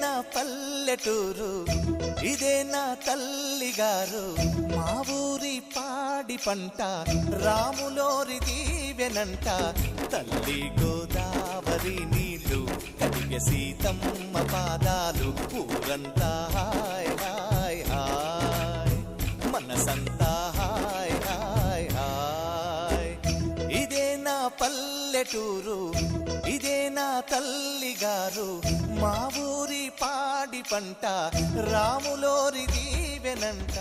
నా పల్లెటూరు, ఇదే నా తల్లిగారు. మా ఊరి పాడి పంట రాములోరి దీవెనంట. తల్లి గోదావరి నీళ్ళు కడిగే సీతమ్మ పాదాలు. ఊరంతా హాయ్ హాయ్ హాయ్, మనసంతా హాయ్ హాయ్ హాయ్. ఇదే నా పల్లెటూరు, ఇదే నా తల్లిగారు. మా ఊరి పాడి పంట రాములోరి దీవెనంట.